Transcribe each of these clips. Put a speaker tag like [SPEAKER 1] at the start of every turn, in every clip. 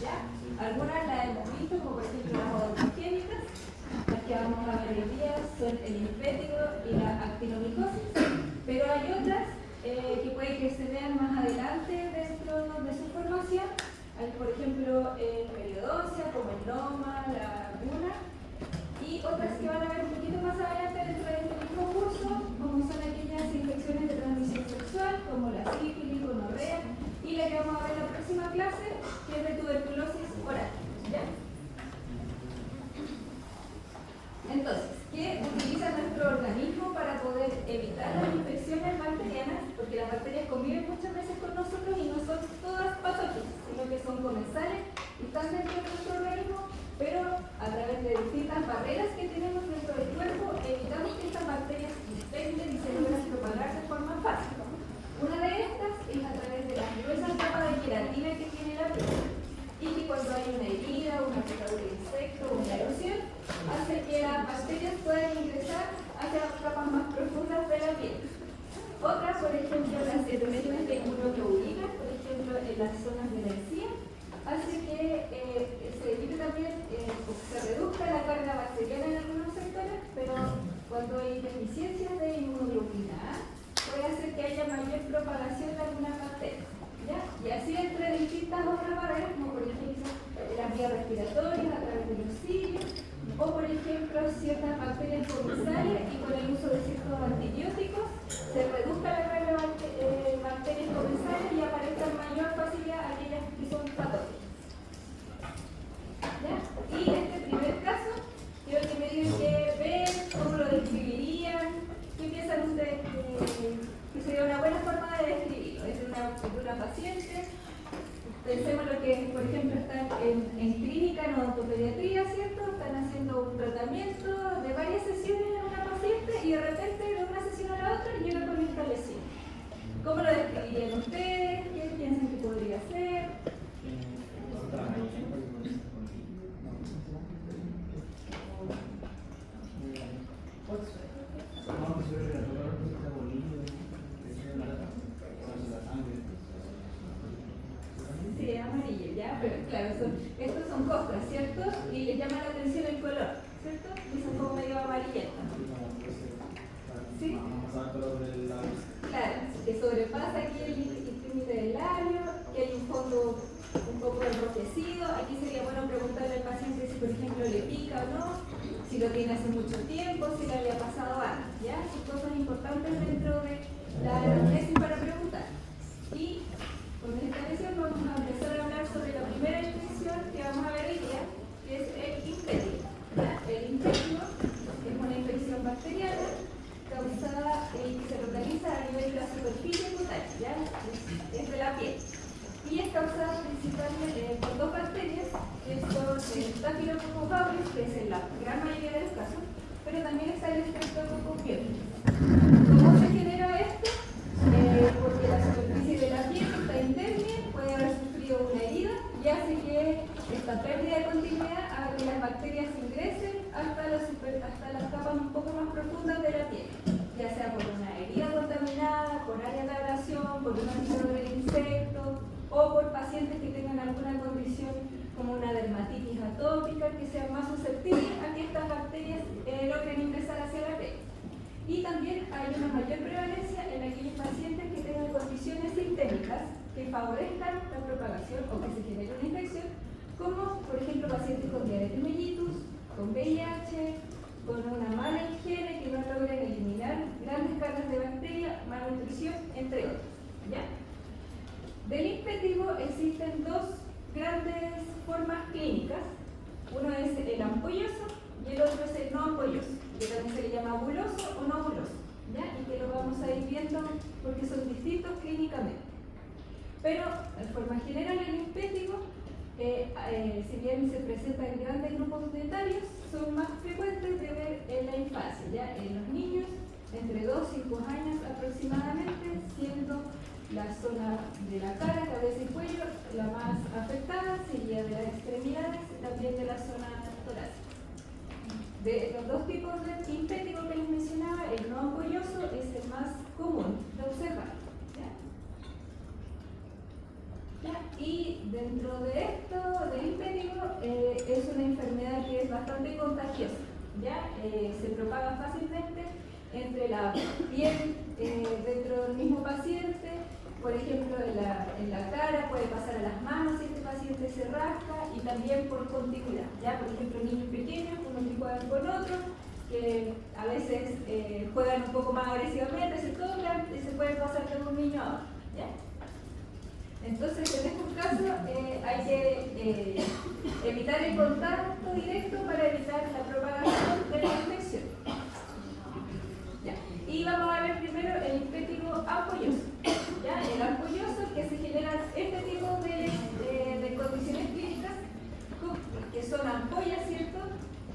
[SPEAKER 1] ¿ya? Algunas las hemos visto, como por ejemplo las odontogénicas. Las que vamos a ver hoy día son el linfético y la actinomicosis, pero hay otras que puede que se vean más adelante dentro de su formación. Hay, por ejemplo, periodoncia, como el loma, la laguna, y otras que van a ver un poquito más adelante dentro de este mismo curso, como son aquellas infecciones de transmisión sexual, como la sífilis, gonorrea, y la que vamos a ver en la próxima clase, que es de tuberculosis oral. ¿Ya? Entonces, ¿qué utiliza nuestro organismo para poder evitar las infecciones bacterianas? Porque las bacterias conviven muchas veces con nosotros y no son todas patógenas, sino que son comensales y están dentro de nuestro organismo, pero a través de distintas barreras que tenemos dentro del cuerpo, evitamos que estas bacterias infecten y se logran propagar de forma fácil. Una de estas es a través de las gruesas capas de queratina que tiene la piel, y que cuando hay una herida, una picadura de insecto o una erosión, hace que las bacterias puedan ingresar hacia las capas más profundas de la piel. Otras, por ejemplo, las secreciones de inmunoglobulina, por ejemplo, en las zonas de la encía, hace que se evite también o se reduzca la carga bacteriana en algunos sectores, pero cuando hay deficiencias de inmunoglobulina A, puede hacer que haya mayor propagación de algunas bacterias. ¿Ya? Y así entre distintas otras barreras, como por ejemplo las vías respiratorias a través de los cilios, o por ejemplo ciertas bacterias comensales, y con el uso de ciertos antibióticos se reduzca la carga de bacterias comensales y aparezca mayor facilidad aquellas que son patógenas. ¿Ya? Y este primer caso, quiero que me digan que ven, cómo lo describirían, qué piensan ustedes que sería una buena forma de describirlo. Es de una paciente. Pensemos lo que, por ejemplo, están en clínica, en odontopediatría, ¿cierto? Están haciendo un tratamiento de varias sesiones a una paciente y de repente de una sesión a la otra llega con esta lesión. ¿Cómo lo describirían ustedes? ¿Qué piensan que podría ser? Sí, amarillo, ya, pero claro, estos son costras, ¿cierto? Y les llama la atención el color, ¿cierto? Y son como medio amarillentos. ¿Sí? Claro, que sobrepasa aquí el límite del labio, que hay un fondo un poco enrojecido. Aquí sería bueno preguntarle al paciente si, por ejemplo, le pica o no, si lo tiene hace mucho tiempo, si le había pasado antes, ¿ya? Son cosas importantes dentro de la anamnesis para preguntar. Y con esta lección vamos a empezar a hablar sobre la primera infección que vamos a ver hoy día, que es el linfético. El linfético es una infección bacteriana causada y que se localiza a nivel de la superficie cutánea, ¿ya? Es de la piel. Y es causada principalmente por dos bacterias, que son el Staphylococcus aureus, que es en la gran mayoría de los casos, pero también está el Streptococcus pyogenes. ¿Cómo se genera esto? Porque la superficie de la piel está interna, puede haber sufrido una herida y hace que esta pérdida de continuidad haga que las bacterias ingresen hasta las capas un poco más profundas de la piel, ya sea por una herida contaminada, por área de abrasión, por una picadura de insecto o por pacientes que tengan alguna condición como una dermatitis atópica que sean más susceptibles a que estas bacterias logren ingresar hacia la piel. Y también hay una mayor prevalencia en aquellos pacientes que tengan condiciones sistémicas que favorezcan la propagación o que se genere una infección, como por ejemplo pacientes con diabetes mellitus, con VIH, con una mala higiene que no logran eliminar grandes cargas de bacterias, malnutrición, entre otros. ¿Ya? Del linfético existen dos grandes formas clínicas. Uno es el ampolloso y el otro es el no ampolloso, que también se le llama buloso o no buloso, ¿ya? Y que lo vamos a ir viendo porque son distintos clínicamente. Pero, de forma general, el linfético, si bien se presenta en grandes grupos etarios, son más frecuentes de ver en la infancia, ¿ya? En los niños, entre 2 y 5 años aproximadamente, siendo la zona de la cara, cabeza y cuello la más afectada, seguida de las extremidades, también de la zona torácica. De los dos tipos de linfético que les mencionaba, el no ampolloso es el más común de observar. ¿Ya? Y dentro de esto, se propaga fácilmente entre la piel, dentro del mismo paciente, por ejemplo en la cara, puede pasar a las manos si este paciente se rasca, y también por continuidad. ¿Ya? Por ejemplo, niños pequeños, unos que juegan con otros, que a veces juegan un poco más agresivamente, se tocan y se pueden pasar de un niño a otro. ¿Ya? Entonces, en estos casos hay que evitar el contacto directo para evitar la propagación de la infección. ¿Ya? Y vamos a ver primero el impétigo ampolloso. ¿Ya? El ampolloso, que se genera este tipo de condiciones clínicas, que son ampollas, ¿cierto?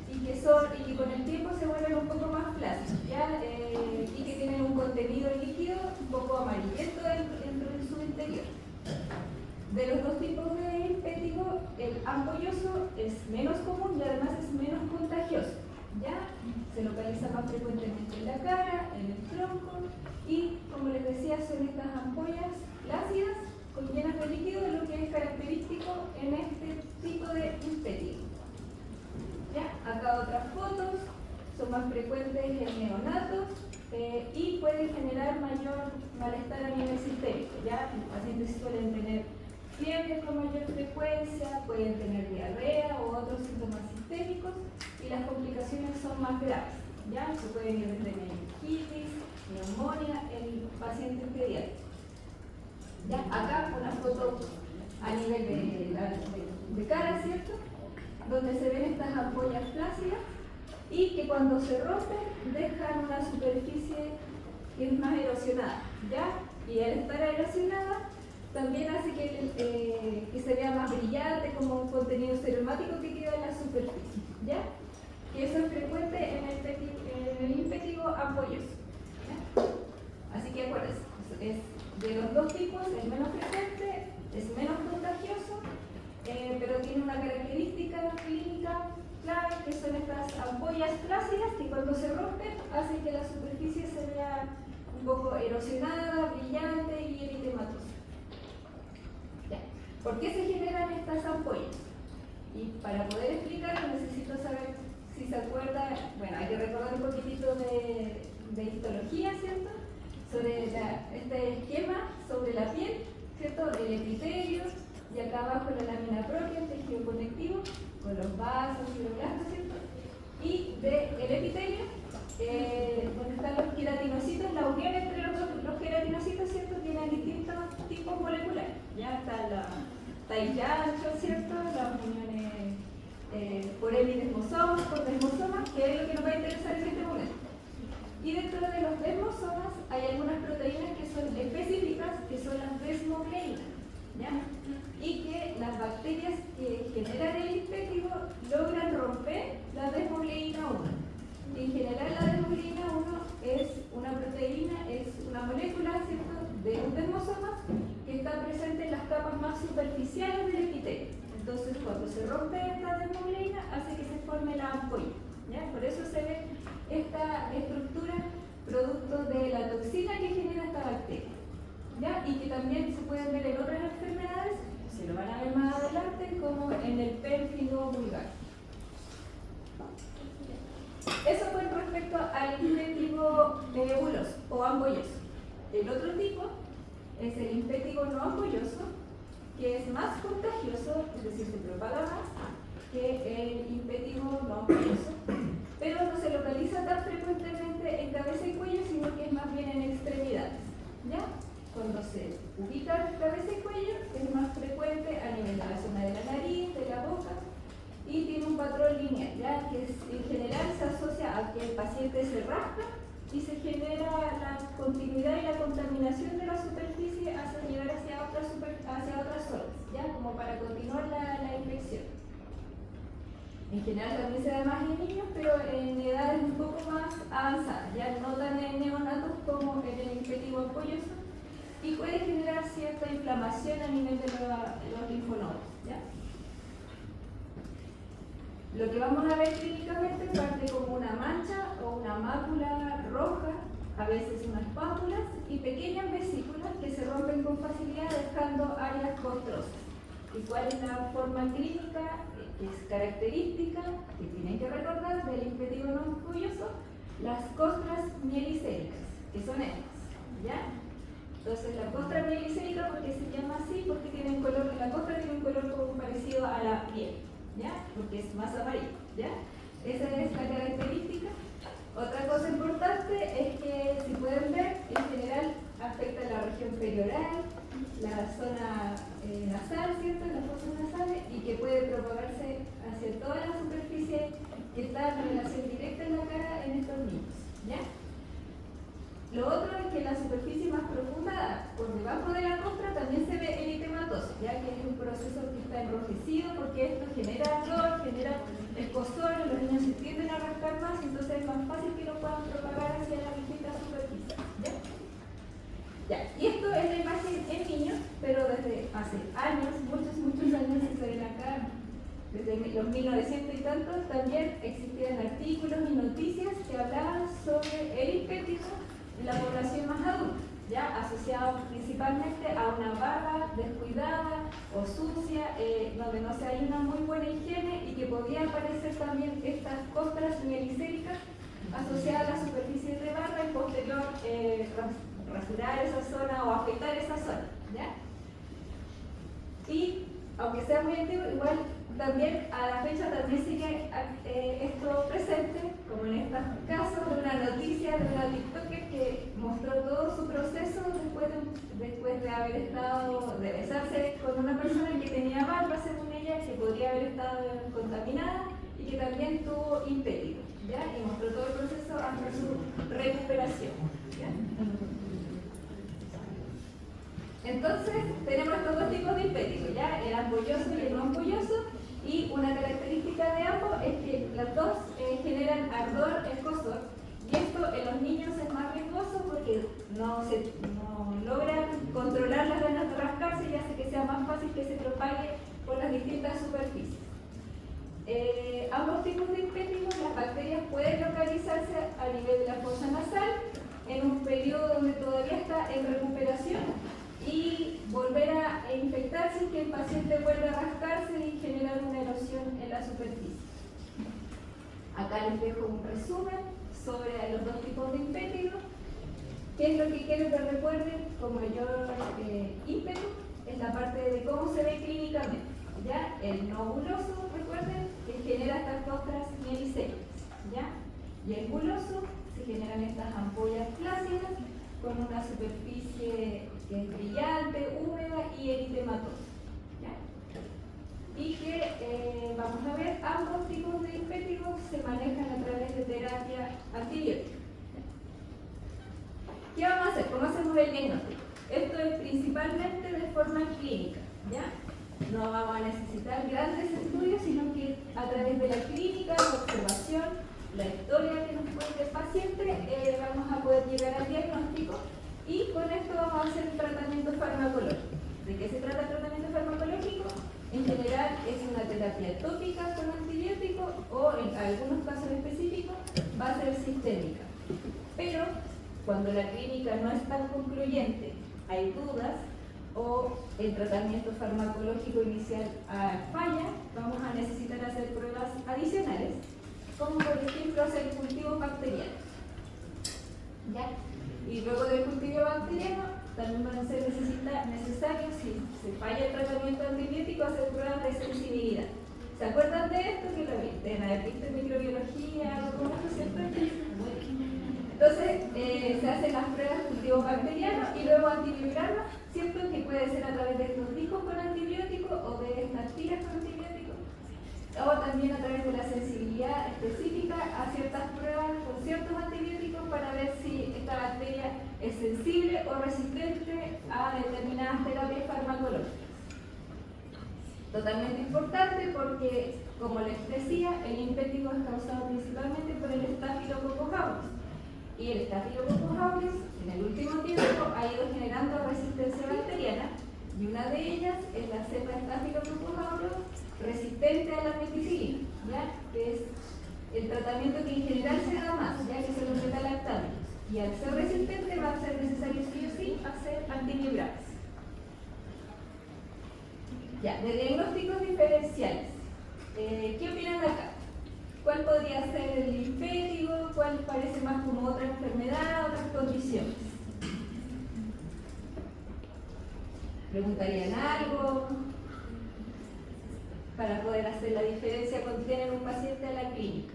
[SPEAKER 1] Y que con el tiempo se vuelven un poco más flácidos, ¿ya? Y que tienen un contenido líquido un poco amarillento dentro de su interior. De los dos tipos de impétigo, el ampolloso es menos común y además es menos contagioso. ¿Ya? Se localiza más frecuentemente en la cara, en el tronco, y como les decía, son estas ampollas flácidas con llenas de líquido, lo que es característico en este tipo de impétigo. ¿Ya? Acá otras fotos, son más frecuentes en neonatos y pueden generar mayor malestar a nivel sistémico. ¿Ya? Los pacientes suelen tener fiebre con mayor frecuencia, pueden tener diarrea o otros síntomas sistémicos, y las complicaciones son más graves. ¿Ya? Se pueden ir desde meningitis, neumonía, el paciente pediátrico. ¿Ya? Acá una foto a nivel de cara, ¿cierto? Donde se ven estas ampollas flácidas y que cuando se rompen dejan una superficie que es más erosionada. ¿Ya? Y al estar erosionada también hace que se vea más brillante, como un contenido seromático que queda en la superficie. ¿Ya? Y eso es frecuente en el impétigo ampolloso. ¿Ya? Así que acuérdense, es de los dos tipos, el menos frecuente, es menos contagioso, pero tiene una característica clínica clave, que son estas ampollas flácidas que cuando se rompen hacen que la superficie se vea un poco erosionada, brillante y eritematosa. ¿Ya? ¿Por qué se generan estas ampollas? Y para poder explicarlo necesito saber si se acuerda, bueno, hay que recordar un poquitito de histología, ¿cierto? Sobre este esquema sobre la piel, ¿cierto? El epitelio, y acá abajo la lámina propia, el tejido conectivo, con los vasos y los blastos, ¿cierto? Y del epitelio, donde están los queratinocitos, la unión entre los queratinocitos, ¿cierto? Tienen distintos tipos moleculares. Ya está el ancho, ¿cierto? Las uniones por hemidesmosomas, por desmosomas, que es lo que nos va a interesar en este momento. Y dentro de los desmosomas hay algunas proteínas que son específicas, que son las desmogleínas, ¿ya? Y que las bacterias que generan el impétigo logran romper la desmogleína 1. En general la desmogleína 1 es una proteína, es una molécula, ¿cierto?, de un desmosoma que está presente en las capas más superficiales del epitelio. Entonces cuando se rompe esta desmogleína hace que se forme la ampolla, ¿ya? Por eso se ve esta estructura producto de la toxina que genera esta bacteria, ¿ya? Y que también se pueden ver en otras enfermedades, se lo van a ver más adelante, como en el pérfido vulgar. Eso fue respecto al impétigo buloso o ampolloso. El otro tipo es el impétigo no ampolloso, que es más contagioso, es decir, se propaga más que el impétigo no ampolloso, pero no se localiza tan frecuentemente en cabeza y cuello, sino que es más bien en extremidades, ¿ya? Cuando se ubica en cabeza y cuello es más frecuente a nivel de la zona de la nariz, de la boca, y tiene un patrón lineal, ¿ya? Que en general se asocia a que el paciente se rasca y se genera la continuidad y la contaminación de la superficie hasta llegar hacia otras zonas, ¿ya? Como para continuar la infección. En general también se da más en niños, pero en edades un poco más avanzadas, ya no tan en neonatos como en el impétigo ampolloso, y puede generar cierta inflamación a nivel de los linfonodos, ¿ya? Lo que vamos a ver clínicamente parte como una mancha o una mácula roja, a veces unas pápulas y pequeñas vesículas que se rompen con facilidad dejando áreas costrosas, ¿Y cuál es la forma clínica que es característica, que tienen que recordar, del impétigo no ampulloso? Las costras mielicéricas, que son estas, ¿ya? Entonces la costra mielicérica, ¿por qué se llama así? Porque tiene un color, la costra tiene un color como parecido a la piel, ¿ya? Porque es más amarillo, ¿ya? Esa es la característica. Otra cosa importante es que, si pueden ver, en general afecta la región perioral, la zona nasal, ¿cierto? Las fosas nasales, y que puede propagarse hacia toda la superficie que está en relación directa en la cara en estos niños, ¿ya? Lo otro es que la superficie más profunda, por debajo de la costra, también se ve eritematoso, ya que es un proceso que está enrojecido, porque esto genera dolor, genera escozor, los niños se tienden a rascar más, entonces es más fácil que lo puedan propagar hacia las distintas superficies, ¿ya? Ya, y esto es la imagen en niños, pero desde hace años, muchos años, se ven acá, desde los 1900 y tantos, también existían artículos y noticias que hablaban sobre el impétigo en la población más adulta, ya asociado principalmente a una barba descuidada o sucia, donde no se hay una muy buena higiene, y que podía aparecer también estas costras mielicéricas asociadas a la superficie de barba y posterior rasurar esa zona o afeitar esa zona, ¿ya? Y aunque sea muy antiguo, igual también a la fecha también sigue esto presente, como en estos casos de una noticia de una TikToker que mostró todo su proceso después de haber estado, de besarse con una persona que tenía barba, según ella, que podría haber estado contaminada y que también tuvo impétigo, ¿ya? Y mostró todo el proceso hasta su recuperación, ¿ya? Entonces, tenemos estos dos tipos de impétigo, ¿ya? El ampolloso y el no ampolloso, y una característica de ambos es que los dos generan ardor, escozor, y esto en los niños es más riesgoso porque no logran controlar las ganas de rascarse y hace que sea más fácil que se propague por las distintas superficies. Ambos tipos de impétigos, las bacterias pueden localizarse a nivel de la fosa nasal en un periodo donde todavía está en recuperación, y volver a infectarse si que el paciente vuelve a rascarse y generar una erosión en la superficie. Acá les dejo un resumen sobre los dos tipos de impétigo. ¿Qué es lo que quiero que recuerden con mayor ímpetu? Es la parte de cómo se ve clínicamente, ¿ya? El no buloso, recuerden, que genera estas costras mielicéricas, ¿ya? Y el buloso, se generan estas ampollas flácidas con una superficie que es brillante, húmeda y eritematosa, ¿ya? Y que, vamos a ver, ambos tipos de impétigos se manejan a través de terapia antibiótica. ¿Qué vamos a hacer? ¿Cómo hacemos el diagnóstico? Esto es principalmente de forma clínica, ¿ya? No vamos a necesitar grandes estudios, sino que a través de la clínica, la observación, la historia que nos cuente el paciente, vamos a poder llegar al diagnóstico, y con esto vamos a hacer un tratamiento farmacológico. ¿De qué se trata el tratamiento farmacológico? En general es una terapia tópica con antibiótico, o en algunos casos específicos va a ser sistémica. Pero cuando la clínica no es tan concluyente, hay dudas, o el tratamiento farmacológico inicial falla, vamos a necesitar hacer pruebas adicionales, como por ejemplo hacer cultivos bacterianos, ¿ya? Y luego del cultivo bacteriano también van a ser necesarios, si se falla el tratamiento antibiótico, hacer pruebas de sensibilidad. ¿Se acuerdan de esto? Que lo deben haber visto en microbiología, algo como esto, ¿cierto? Entonces, se hacen las pruebas de cultivo bacteriano y luego antibiograma, ¿cierto? Que puede ser a través de estos discos con antibióticos o de estas tiras con antibióticos, o también a través de la sensibilidad específica a ciertas pruebas con ciertos antibióticos para ver si esta bacteria es sensible o resistente a determinadas terapias farmacológicas. Totalmente importante porque, como les decía, el impétigo es causado principalmente por el Staphylococcus aureus. Y el Staphylococcus aureus, en el último tiempo, ha ido generando resistencia bacteriana, y una de ellas es la cepa Staphylococcus aureus resistente a la meticilina, ¿ya? Que es el tratamiento que en general se da más, ya que son los beta-lactámicos. Y al ser resistente va a ser necesario sí o sí hacer antivibrales. Ya, de diagnósticos diferenciales. ¿Qué opinan de acá? ¿Cuál podría ser el linfético? ¿Cuál parece más como otra enfermedad, otras condiciones? ¿Preguntarían algo para poder hacer la diferencia cuando tienen un paciente a la clínica?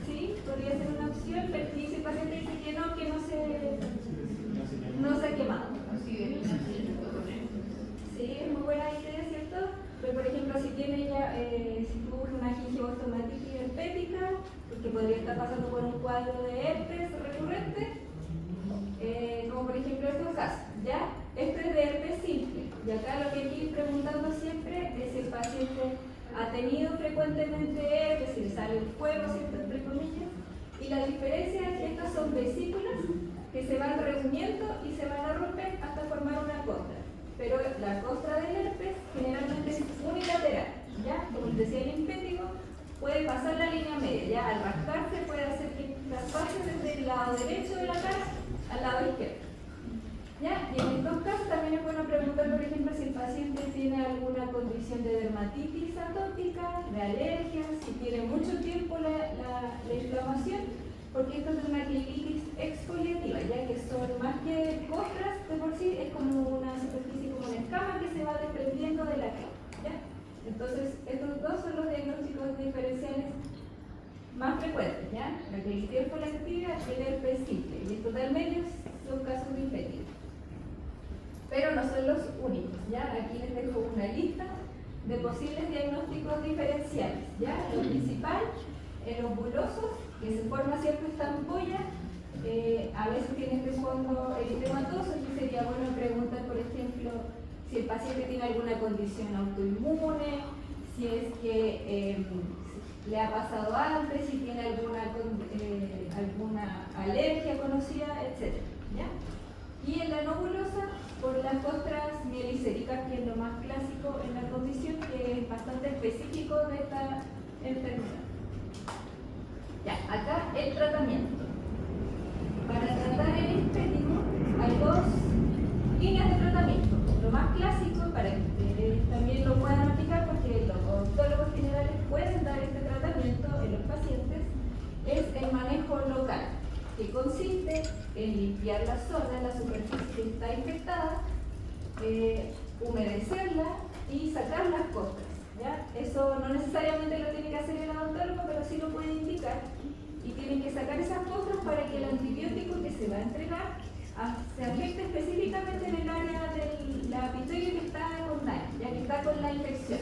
[SPEAKER 1] Sí, podría ser una opción, pero si el paciente dice que no se ha quemado. Sí, es muy buena idea, ¿cierto? Pero por ejemplo, si tiene ya, si tuvo una gingivostomatis herpética, porque podría estar pasando por un cuadro de herpes recurrente, como por ejemplo estos casos, ¿ya? Este es de herpes simple, y acá lo que hay que ir preguntando siempre es si el paciente ha tenido frecuentemente herpes, si le sale el fuego, ¿cierto? Entre comillas, y la diferencia es que estas son vesículas que se van reuniendo y se van a romper hasta formar una costra. Pero la costra del herpes generalmente es unilateral, ¿ya? Como les decía, el linfético puede pasar la línea media, ¿ya? Al rascarse puede hacer que traspase desde el lado derecho de la cara al lado izquierdo, ¿ya? Y en estos casos también es bueno preguntar, por ejemplo, si el paciente tiene alguna condición de dermatitis atópica, de alergia, si tiene mucho tiempo la inflamación, porque esto es una quilitis exfoliativa, ya que son más que costras de por sí, es como una superficie, como una escama que se va desprendiendo de la cara, ¿ya? Entonces, estos dos son los diagnósticos diferenciales más frecuentes, ¿ya? La quilitis exfoliativa y el herpes simple, y estos del medio son casos linféticos. Pero no son los únicos, ¿ya? Aquí les dejo una lista de posibles diagnósticos diferenciales, ¿ya? Lo principal, en los bulosos, que se forma siempre esta ampolla, a veces tiene este fondo eritematoso, y sería bueno preguntar, por ejemplo, si el paciente tiene alguna condición autoinmune, si es que le ha pasado antes, si tiene alguna alergia conocida, etc. ¿Ya? Y en la no bulosa, por las costras mielicéricas, que es lo más clásico en la condición, que es bastante específico de esta enfermedad. Ya, acá el tratamiento. Para tratar el linfético hay dos líneas de tratamiento. Lo más clásico, para que ustedes también lo puedan aplicar, porque los odontólogos generales pueden dar este tratamiento en los pacientes, es el manejo local, que consiste en limpiar la zona, la superficie que está infectada, humedecerla y sacar las costras. ¿Ya? Eso no necesariamente lo tiene que hacer el odontólogo, pero sí lo puede indicar. Y tienen que sacar esas costras para que el antibiótico que se va a entregar se afecte específicamente en el área del epitelio que está con daño, ya que está con la infección.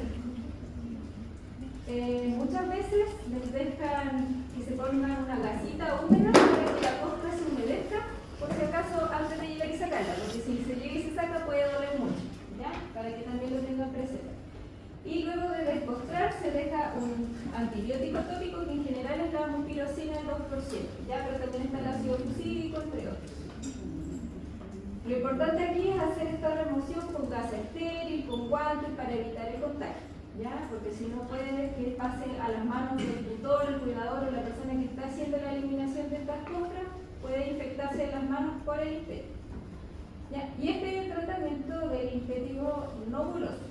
[SPEAKER 1] Muchas veces les dejan que se pongan una gasita húmeda para que la costra se humedezca, por si acaso antes de llegar y sacarla, porque si se llega y se saca puede doler mucho, ¿ya? Para que también lo tengan presente. Y luego de descostrar se deja un antibiótico tópico, que en general es la ampicilina al 2%, ¿ya? Pero también está el ácido fucídico, entre otros. Lo importante aquí es hacer esta remoción con gasa estéril, con guantes, para evitar el contacto, ¿ya? Porque si no puede que pase a las manos del tutor, el cuidador o la persona que está haciendo la eliminación de estas costras, puede infectarse las manos por el linfético, ¿ya? Y este es el tratamiento del linfético no buloso.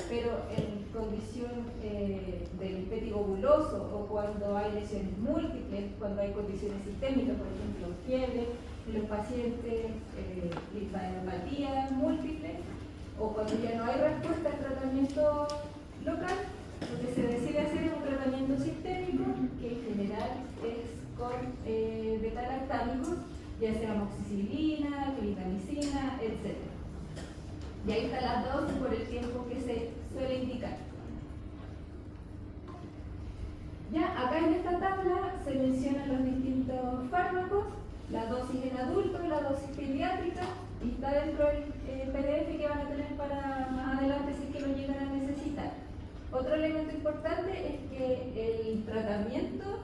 [SPEAKER 1] Pero en condición de linfético buloso, o cuando hay lesiones múltiples, cuando hay condiciones sistémicas, por ejemplo fiebre, en los pacientes linfadenopatía múltiple, o cuando ya no hay respuesta al tratamiento local, lo que se decide hacer es un tratamiento sistémico, que en general es con beta-lactámicos, ya sea amoxicilina, clindamicina, etc. Y ahí están las dosis por el tiempo que se suele indicar. Ya, acá en esta tabla se mencionan los distintos fármacos, la dosis en adultos, la dosis pediátrica, y está dentro del PDF que van a tener para más adelante si es que lo llegan a necesitar. Otro elemento importante es que el tratamiento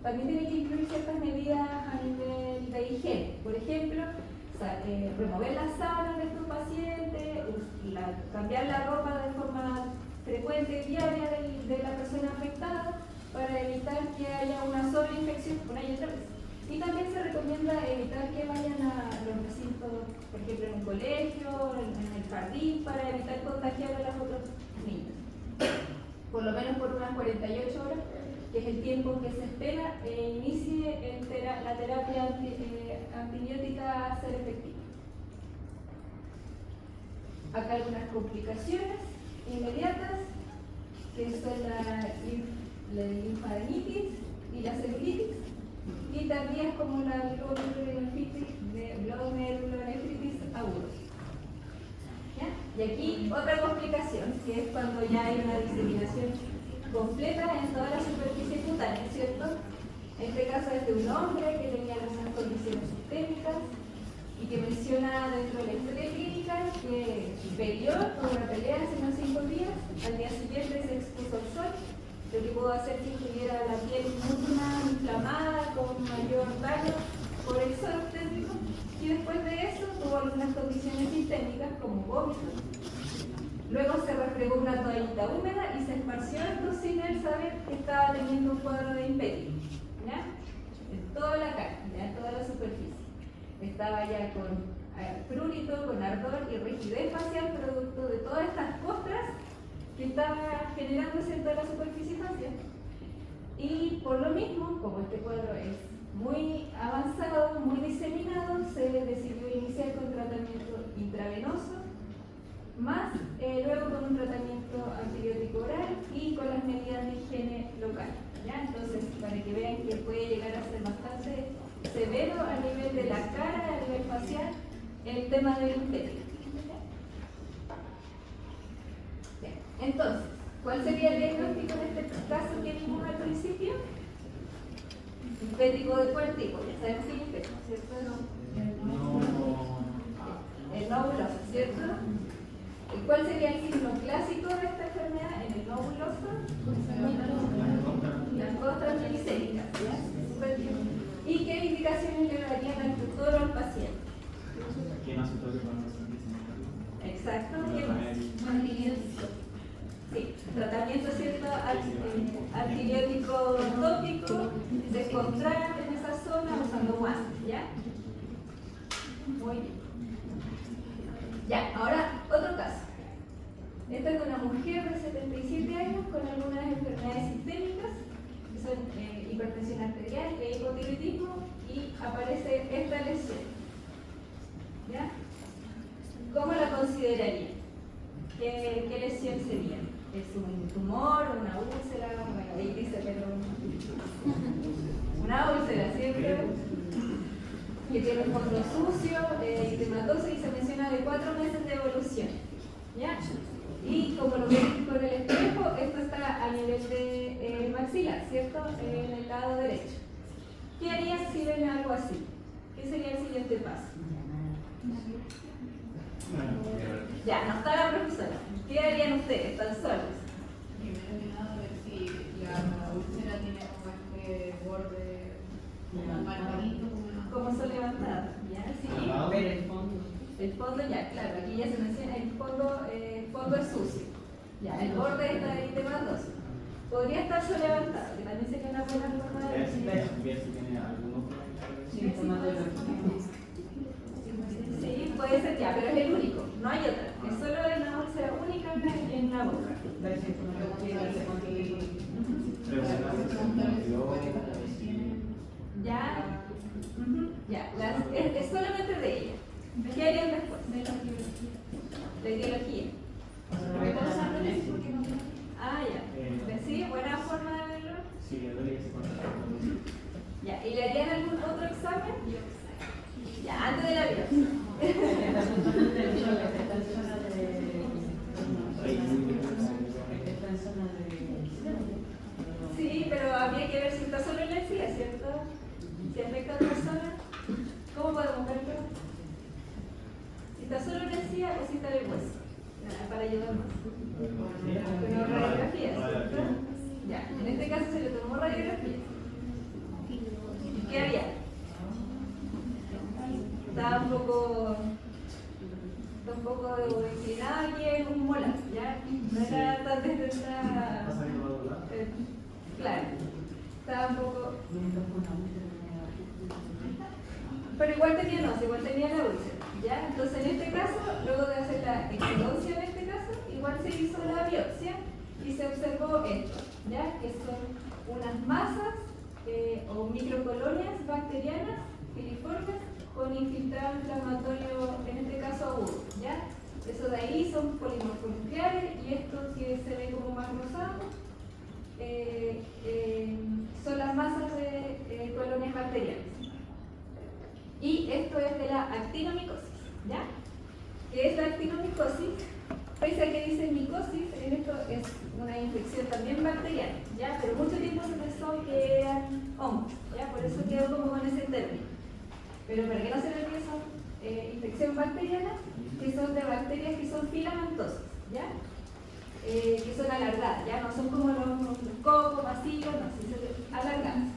[SPEAKER 1] también tiene que incluir ciertas medidas a nivel de higiene. Por ejemplo, remover las sábanas de estos pacientes, cambiar la ropa de forma frecuente, diaria de la persona afectada, para evitar que haya una sobreinfección una y otra vez. Y también se recomienda evitar que vayan a los recintos, por ejemplo, en un colegio, en el jardín, para evitar contagiar a las otras niñas. Por lo menos por unas 48 horas, que es el tiempo que se espera inicie la terapia antibiótica a ser efectiva. Acá algunas complicaciones inmediatas, que son la linfadenitis y la celulitis, y tardías como la glomerulonefritis aguda. Y aquí otra complicación, que es cuando ya hay una diseminación completa en toda la superficie cutánea, ¿cierto? En este caso es de un hombre que tenía esas condiciones sistémicas y que menciona dentro de la historia clínica que peleó con una pelea hace unos 5 días, al día siguiente se expuso al sol, lo que pudo hacer que tuviera la piel mucho más inflamada, con mayor daño por el sol térmico, y después de eso tuvo algunas condiciones sistémicas como vómitos. Luego se refregó una toallita húmeda y se esparció esto sin él saber que estaba teniendo un cuadro de imperio, ¿ya? En toda la cara, ¿ya? En toda la superficie. Estaba ya con prurito, con ardor y rigidez facial, producto de todas estas costras que estaban generándose en toda la superficie facial. Y por lo mismo, como este cuadro es muy avanzado, muy diseminado, se decidió iniciar con tratamiento intravenoso, más luego con un tratamiento antibiótico oral y con las medidas de higiene local, ¿ya? Entonces, para que vean que puede llegar a ser bastante severo a nivel de la cara, a nivel facial, el tema del imperio. Entonces, ¿cuál sería el diagnóstico en este caso que vimos al principio? Impético de cuál tipo, ya sabemos que es impético, ¿cierto? El nóbuloso, ¿cierto? ¿Cuál sería el signo clásico de esta enfermedad en el nóbuloso? Las costras triglicéricas, ¿ya? ¿Y qué indicaciones le darían al tutor o al paciente? Exacto, ¿qué más? Antibiótico. Sí, tratamiento, ¿cierto? Antibiótico tópico, descontract en esa zona usando guantes, ¿ya? Muy bien. Ya, ahora otro caso. Esta es de una mujer de 77 años con algunas enfermedades sistémicas, que son hipertensión arterial e hipotiroidismo, y aparece esta lesión. ¿Ya? ¿Cómo la consideraría? ¿Qué lesión sería? ¿Es un tumor, una úlcera? Bueno, ahí dice, pero una úlcera, ¿cierto? Que tiene un fondo sucio, eritematoso, y se menciona de 4 meses de evolución, ¿ya? Y como lo ven con el espejo, esto está a nivel de maxilar, ¿cierto? En el lado derecho. ¿Qué harías si ven algo así? ¿Qué sería el siguiente paso? Ya, no está la profesora. ¿Qué harían ustedes? ¿Están solos?
[SPEAKER 2] Primero que nada, ver si la úlcera tiene como este borde marcadito.
[SPEAKER 1] ¿Cómo son levantadas? ¿Ya? Sí.
[SPEAKER 3] Ver el fondo.
[SPEAKER 1] El fondo, ya, claro, aquí ya se menciona, el fondo es sucio. Ya, el borde está eritematose. Podría estar solo levantado, que también sería una buena forma de...
[SPEAKER 3] Ver si tiene algunos
[SPEAKER 1] Sí, puede ser ya, pero es el único, no hay otra. Es solo una úlcera única en la boca. Ya, ya, es solamente de ella. ¿Qué harían después? De ideología. Ah, ya. ¿Sí? ¿Buena forma de verlo?
[SPEAKER 3] Sí, le duele que se conecta.
[SPEAKER 1] Ya, ¿y le harían algún otro examen? Ya, antes de la biopsia. Sí, pero habría que ver si está solo en la encía, ¿cierto? Si afecta a otra persona, ¿cómo podemos verlo? Si está solo en la encía o si está en el hueso. Para ayudarnos. Con radiografía, ¿cierto? Ya, en este caso se le tomó radiografía. ¿Qué haría? Está un poco inclinado aquí en un molar, ¿ya? No era tan descentrada. Claro, estaba un poco... pero igual tenía no, igual tenía la úlcera, ¿ya? Entonces en este caso, luego de hacer la exodoncia en este caso, igual se hizo la biopsia y se observó esto, ¿ya? Que son unas masas o microcolonias bacterianas filiformes con infiltrado inflamatorio, en este caso agudo, ¿ya? Eso de ahí son polimorfonucleares y esto que se ve como más rosado son las masas de colonias bacterianas. Y esto es de la actinomicosis, ¿ya? ¿Qué es la actinomicosis? Pese a que dice micosis, en esto es una infección también bacteriana, ¿ya? Pero mucho tiempo se pensó que eran hongos, ¿ya? Por eso quedó como con ese término. Pero para que no se le olvide, son infección bacteriana, que son de bacterias que son filamentosas, ¿ya? Que son alargadas, ¿ya? No son como los cocos, vacíos, no, son alargadas,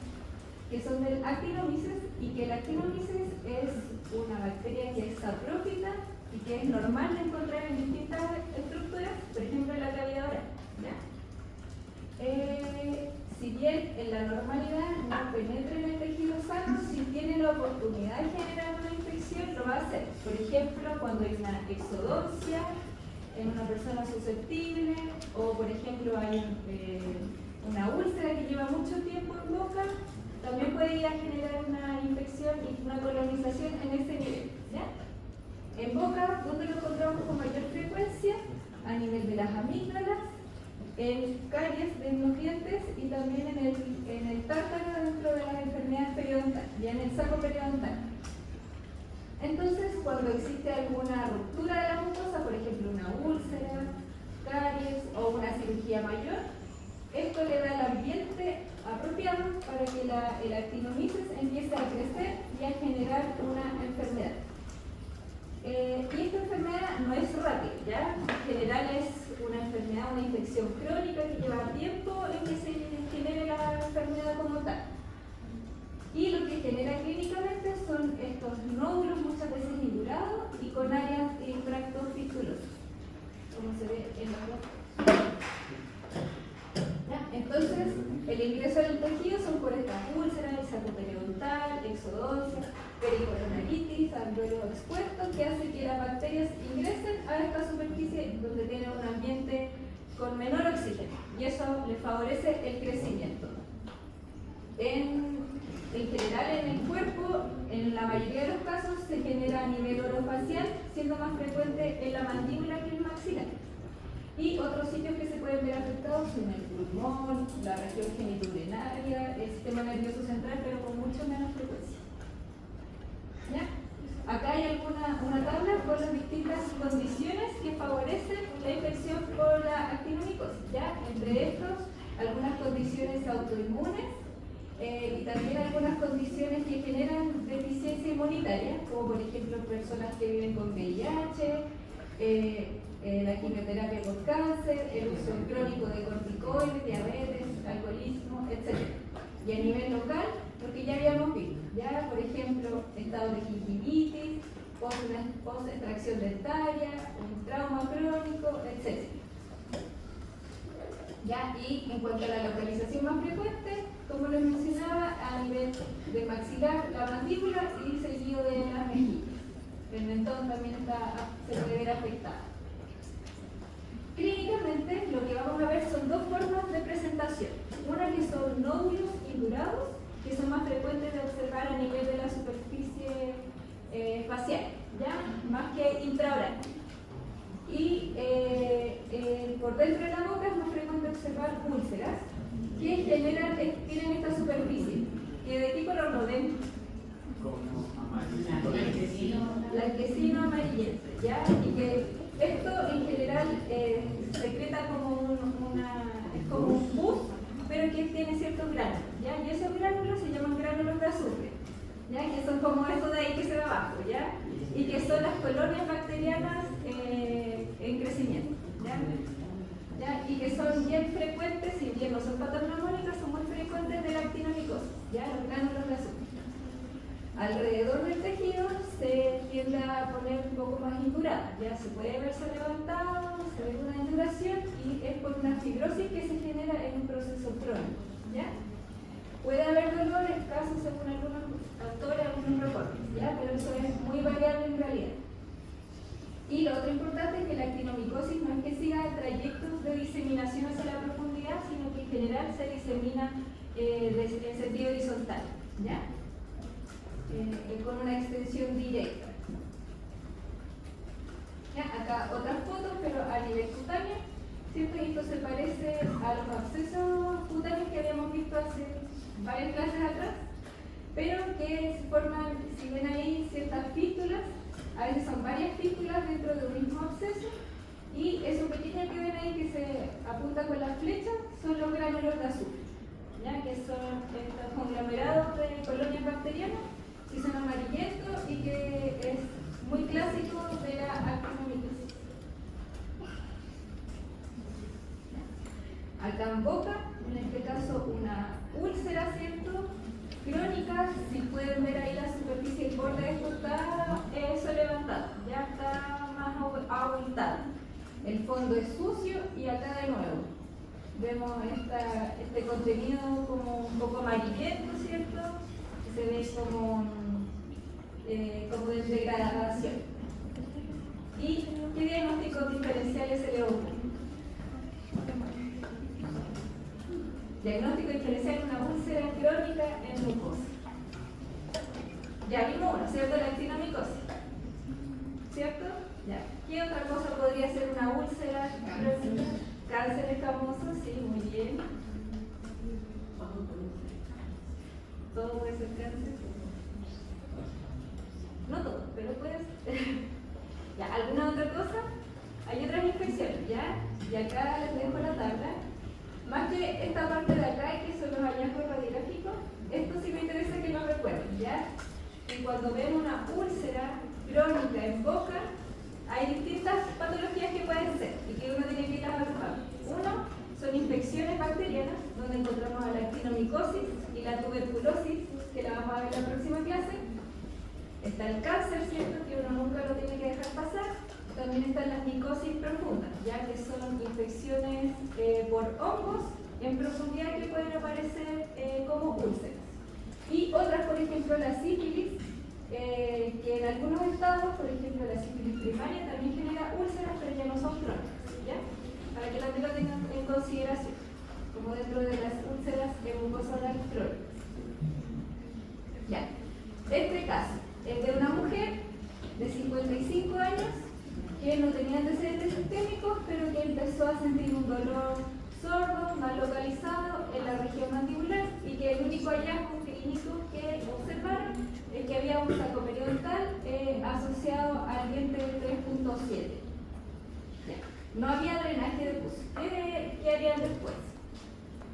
[SPEAKER 1] que son del actinomyces, y que el actinomyces es una bacteria que es saprófita y que es normal de encontrar en distintas estructuras, por ejemplo en la cavidad oral, ¿ya? Si bien en la normalidad no penetra en el tejido sano, si tiene la oportunidad de generar una infección, lo va a hacer. Por ejemplo, cuando hay una exodoncia en una persona susceptible, o por ejemplo hay una úlcera que lleva mucho tiempo en boca, también puede ir a generar una infección y una colonización en ese nivel, ¿ya? En boca, ¿dónde lo encontramos con mayor frecuencia? A nivel de las amígdalas, en caries de los dientes y también en el tártaro dentro de las enfermedades periodontales, ya en el saco periodontal. Entonces, cuando existe alguna ruptura de la mucosa, por ejemplo una úlcera, caries o una cirugía mayor, esto le da el ambiente apropiado para que el actinomyces empiece a crecer y a generar una enfermedad. Y esta enfermedad no es rápida, ¿ya? En general es una enfermedad, una infección crónica que lleva tiempo en que se genere la enfermedad como tal. Y lo que genera clínicamente son estos nódulos muchas veces indurados y con áreas de tracto fistuloso, como se ve en la foto. Entonces, el ingreso al tejido son por estas úlceras, el saco periodontal, exodoncia, pericoronaritis, alveolo expuesto, que hace que las bacterias ingresen a esta superficie donde tiene un ambiente con menor oxígeno y eso le favorece el crecimiento. En general en el cuerpo, en la mayoría de los casos, se genera a nivel orofacial, siendo más frecuente en la mandíbula que en el maxilar. Y otros sitios que se pueden ver afectados son el pulmón, la región genitourinaria, el sistema nervioso central, pero con mucho menos frecuencia. ¿Ya? Acá hay una tabla con las distintas condiciones que favorecen la infección por la actinomicosis, ¿ya? Entre estos, algunas condiciones autoinmunes y también algunas condiciones que generan deficiencia inmunitaria, como por ejemplo personas que viven con VIH, la quimioterapia por cáncer, el uso crónico de corticoides, diabetes, alcoholismo, etc. Y a nivel local, lo que ya habíamos visto, ya por ejemplo, estado de gingivitis, post-extracción dentaria, un trauma crónico, etc. ¿Ya? Y en cuanto a la localización más frecuente, como les mencionaba, a nivel de maxilar, la mandíbula y seguido de las mejillas. El mentón también se puede ver afectado. Clínicamente, lo que vamos a ver son dos formas de presentación. Una que son nódulos indurados, que son más frecuentes de observar a nivel de la superficie facial, ¿ya? Más que intraoral. Y por dentro de la boca es más frecuente observar úlceras que tienen esta superficie. ¿Que ¿de qué color lo ven? Blanquecino amarillento, ¿ya? Y que esto en general secreta como es como un pus, pero que tiene ciertos gránulos, ¿ya? Y esos gránulos se llaman gránulos de azufre, ¿ya? Que son como esto de ahí que se ve abajo, ¿ya? Y que son las colonias bacterianas en crecimiento, ¿ya? ¿Ya? Y que son bien frecuentes, si bien no son patognomónicas, son muy frecuentes de la actinomicosis, ¿ya? Los gránulos de azufre. Alrededor del tejido se tiende a poner un poco más indurada, ya se puede verse levantado, se ve una induración y es por una fibrosis que se genera en un proceso crónico, ¿ya? Puede haber dolor escaso según algunos autores, algunos reportes, ¿ya? Pero eso es muy variable en realidad. Y lo otro importante es que la actinomicosis no es que siga trayectos de diseminación hacia la profundidad, sino que en general se disemina en sentido horizontal, ¿ya? Con una extensión directa. ¿Ya? Acá otras fotos, pero a nivel cutáneo, ¿cierto? Y esto se parece a los abscesos cutáneos que habíamos visto hace varias clases atrás, pero que se forman, si ven ahí, ciertas fístulas. A veces son varias fístulas dentro de un mismo absceso, y eso pequeño que ven ahí que se apunta con la flecha son los granulos de azufre, ¿ya? Que son estos conglomerados de colonias bacterianas que son amarillentos y que es muy clásico de la actinomicosis. Acá en boca, en este caso una úlcera, ¿cierto? Crónica, si pueden ver ahí la superficie, el borde de esto está eso levantado, ya está más abultado. El fondo es sucio y acá de nuevo vemos este contenido como un poco amarillento, ¿cierto? Se ve como de degradación. ¿Y qué diagnósticos diferenciales se le ocurre? Diagnóstico diferencial de una úlcera crónica en mucosa. Ya vimos uno, ¿cierto? La actinomicosis. ¿Cierto? Ya. ¿Qué otra cosa podría ser una úlcera crónica? Cáncer escamoso, sí, muy bien. Todo puede ser cáncer. No todo, pero puede ser. Ya, ¿alguna otra cosa? Hay otras infecciones, ¿ya? Y acá les dejo la tabla. Más que esta parte de acá, que son los hallazgos radiográficos, esto sí me interesa que lo recuerden, ¿ya? Y cuando ven una úlcera crónica en boca, hay distintas patologías que pueden ser y que uno tiene que ir avanzando. Uno, son infecciones bacterianas, donde encontramos a la actinomicosis y la tuberculosis, que la vamos a ver en la próxima clase. Está el cáncer, ¿cierto? Que uno nunca lo tiene que dejar pasar. También están las micosis profundas, ya que son infecciones por hongos en profundidad que pueden aparecer como úlceras. Y otras, por ejemplo, la sífilis, que en algunos estados, por ejemplo, la sífilis primaria también genera úlceras, pero ya no son crónicas, ¿ya? Para que también lo tengan en consideración, como dentro de las úlceras mucosales crónicas. Ya. Este caso es de una mujer de 55 años que no tenía antecedentes sistémicos, pero que empezó a sentir un dolor sordo, mal localizado en la región mandibular, y que el único hallazgo clínico que observaron es que había un saco periodontal asociado al diente 3.7. No había drenaje de pus. ¿Qué harían después?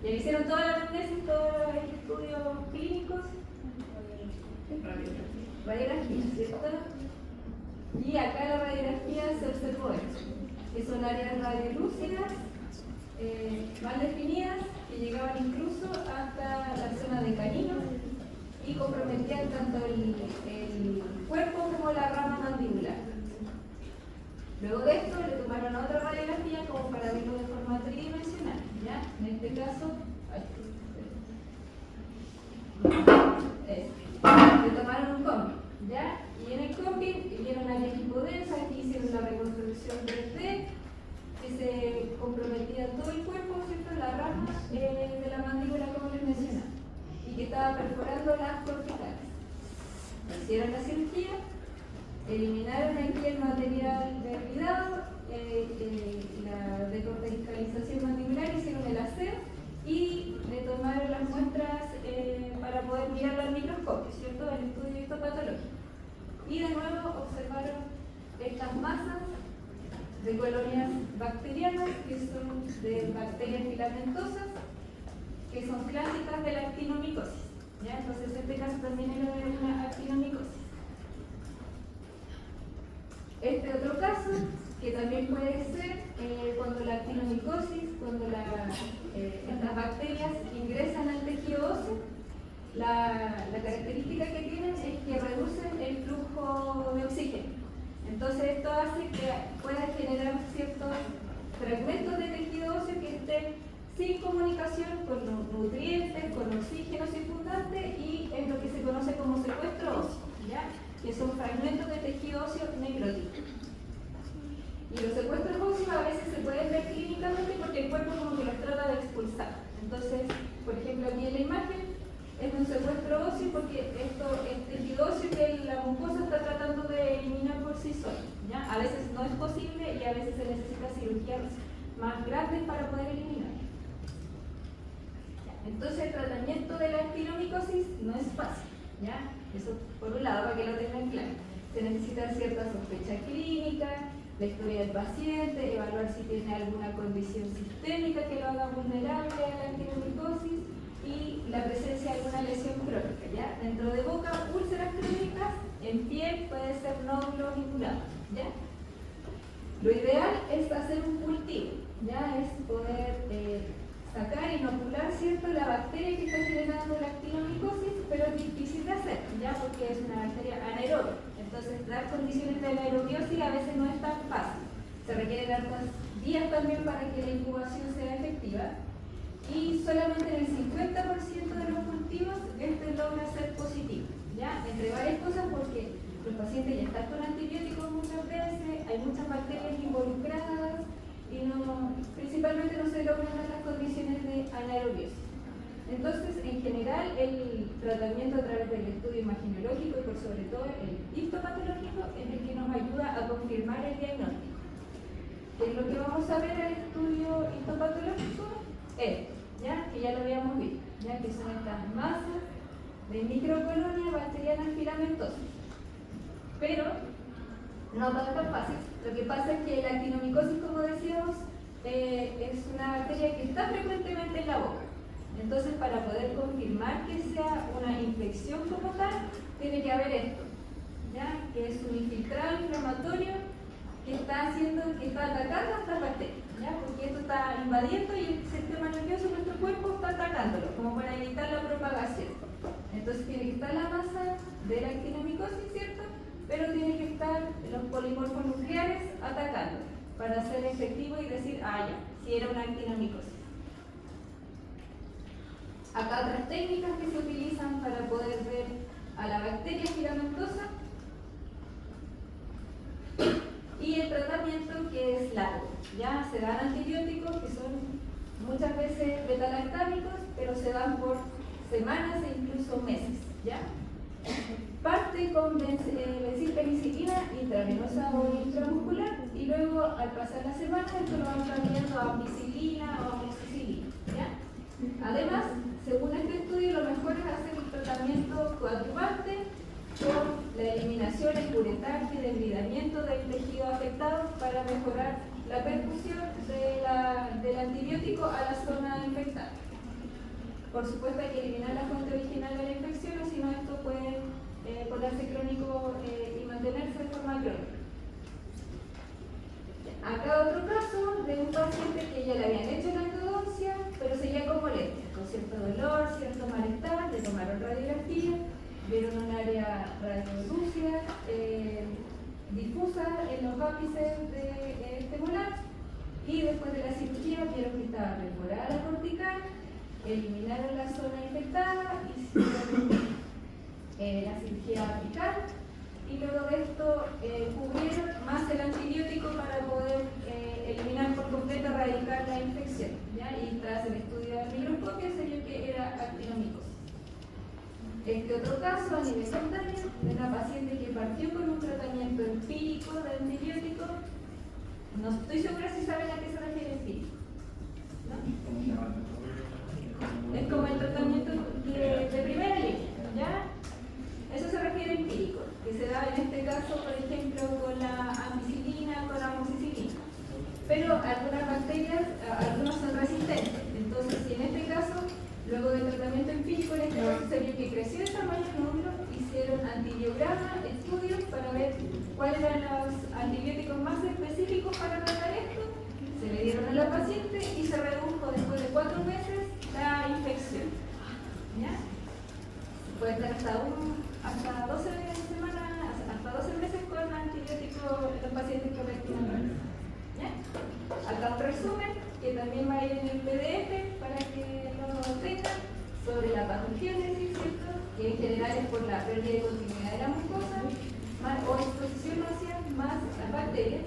[SPEAKER 1] Le hicieron toda la anamnesis, todos los estudios clínicos. Radiografía, ¿cierto? Y acá en la radiografía se observó esto, que son áreas radiolúcidas, mal definidas, que llegaban incluso hasta la zona de caninos y comprometían tanto el cuerpo como la rama mandibular. Luego de esto le tomaron otra radiografía como para verlo de forma tridimensional, ¿ya? En este caso, le tomaron un combi, ¿ya? Y en el combi vieron áreas hipodensas, aquí hicieron la reconstrucción 3D, que se comprometía todo el cuerpo, ¿cierto? La rama de la mandíbula, como les mencionaba, y que estaba perforando las corticales. Hicieron la cirugía, eliminaron aquí el material derridado, la decorticalización mandibular, hicieron el aseo y le tomaron las muestras para poder mirarlo al microscopio, ¿cierto? El estudio histopatológico. Y de nuevo observaron estas masas de colonias bacterianas, que son de bacterias filamentosas, que son clásicas de la actinomicosis, ¿ya? Entonces este caso también era de una actinomicosis. Este otro caso, que también puede ser cuando la actinomicosis, cuando estas bacterias ingresan al tejido óseo, la característica que tienen es que reducen el flujo de oxígeno. Entonces esto hace que pueda generar ciertos fragmentos de tejido óseo que estén sin comunicación con nutrientes, con oxígeno circundante, y es lo que se conoce como secuestro óseo, ¿ya? Que son fragmentos de tejido óseo necrótico. Y los secuestros óseos a veces se pueden ver clínicamente porque el cuerpo como que los trata de expulsar. Entonces, por ejemplo, aquí en la imagen es un secuestro óseo porque esto es tejido óseo que la mucosa está tratando de eliminar por sí sola, ¿ya? A veces no es posible y a veces se necesita cirugías más grandes para poder eliminar. Entonces el tratamiento de la espiromicosis no es fácil, ¿ya? Eso por un lado, para que lo tengan claro. Se necesita cierta sospecha clínica, la historia del paciente, evaluar si tiene alguna condición sistémica que lo haga vulnerable a la espiromicosis y la presencia de alguna lesión crónica, ¿ya? Dentro de boca, úlceras crónicas, en piel puede ser nódulos vinculados, ¿ya? Lo ideal es hacer un cultivo, ¿ya? Es poder sacar, inocular, ¿cierto?, la bacteria que está generando la actinomicosis, pero es difícil de hacer, ¿ya? Porque es una bacteria anaerobia. Entonces, dar condiciones de anaerobiosis a veces no es tan fácil. Se requieren hartos días también para que la incubación sea efectiva. Y solamente en el 50% de los cultivos este logra ser positivo, ¿ya? Entre varias cosas, porque los pacientes ya están con antibióticos muchas veces, hay muchas bacterias involucradas y principalmente no se logran dar las condiciones de anaerobiosis. Entonces, en general, el tratamiento a través del estudio imaginológico y por sobre todo el histopatológico es el que nos ayuda a confirmar el diagnóstico. ¿Qué es lo que vamos a ver en el estudio histopatológico? ¿Ya? Que ya lo habíamos visto, ¿ya? Que son estas masas de microcolonia bacteriana filamentosa. Pero no todo es tan fácil. Lo que pasa es que la actinomicosis, como decíamos, es una bacteria que está frecuentemente en la boca. Entonces, para poder confirmar que sea una infección como tal, tiene que haber esto, ¿ya? Que es un infiltrado inflamatorio que está atacando a estas bacterias, ¿ya? Porque esto está invadiendo y el sistema nervioso de nuestro cuerpo está atacándolo, como para evitar la propagación. Entonces tiene que estar la masa de la actinomicosis, ¿cierto? Pero tiene que estar los polimorfos nucleares atacando para ser efectivo y decir, ya, si era una actinomicosis. Acá otras técnicas que se utilizan para poder ver a la bacteria filamentosa. Y el tratamiento, que es largo, ya se dan antibióticos que son muchas veces betalactámicos, pero se dan por semanas e incluso meses, ¿ya? Parte con bencilpenicilina intravenosa o intramuscular y luego al pasar las semanas esto lo van cambiando a ampicilina o amoxicilina, ¿ya? Además, según este estudio, lo mejor es hacer un tratamiento coadyuvante con la eliminación, el curetaje y debridamiento del tejido afectado para mejorar la perfusión del antibiótico a la zona infectada. Por supuesto, hay que eliminar la fuente original de la infección, o si no, esto puede ponerse crónico y mantenerse de forma crónica. Acá otro caso de un paciente que ya le habían hecho la endodoncia, pero seguía con molestias, con cierto dolor, cierto malestar, le tomaron radiografía, vieron un área radiolúcida difusa en los ápices de este molar, y después de la cirugía vieron que estaba perforada la cortical, eliminaron la zona infectada, hicieron la cirugía apical y luego de esto cubrieron más el antibiótico para poder eliminar por completo, erradicar la infección, ¿ya? Y tras el estudio del microscopio se vio que era actinomicosis. Este otro caso a nivel cutáneo de una paciente que partió con un tratamiento empírico de antibiótico. No estoy segura si saben a qué se refiere empírico, ¿no? Es como el tratamiento de primera línea, ¿ya? Eso se refiere a empírico, que se da en este caso, por ejemplo, con la ampicilina, con la amoxicilina. Pero algunas bacterias, algunas son resistentes. Entonces, si en este caso, luego del tratamiento empírico, en este caso se vio que creció de tamaño el nódulo, hicieron antibiograma, estudios para ver cuáles eran los antibióticos más específicos para tratar esto. Se le dieron a la paciente y se redujo después de 4 meses la infección, ¿ya? Puede estar hasta 12 semanas, hasta 12 meses con antibióticos en los pacientes que respiran. ¿Ya? Acá un resumen que también va a ir en el PDF. patogénesis, ¿cierto? Que en general es por la pérdida de continuidad de la mucosa, o exposición hacia más las bacterias,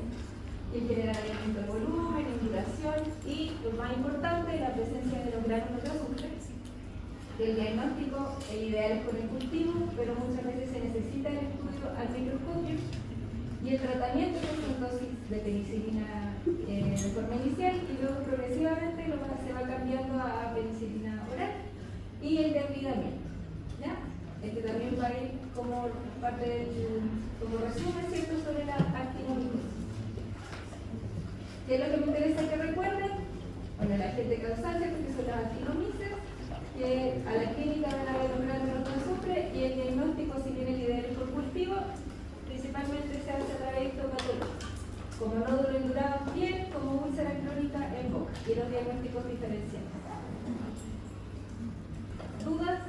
[SPEAKER 1] que en general hay aumento de volumen, induración y, lo más importante, la presencia de los gránulos de azufre. El diagnóstico, el ideal es con el cultivo, pero muchas veces se necesita el estudio al microscopio. Y el tratamiento con dosis de penicilina de forma inicial y luego progresivamente se va cambiando a penicilina oral y el debridamiento. ¿Ya? Este también va a ir como parte como resumen, ¿cierto?, sobre la actinomicosis. ¿Qué es lo que me interesa que recuerden? Bueno, el agente causal, ¿cierto?, que son las actinomices, que a la clínica van a ver los gránulos de azufre y el diagnóstico, si bien el ideal es por cultivo, principalmente se hace a través de histopatología, como nódulo indurado en piel, como úlcera crónica en boca, y los diagnósticos diferenciales. ¿Dudas?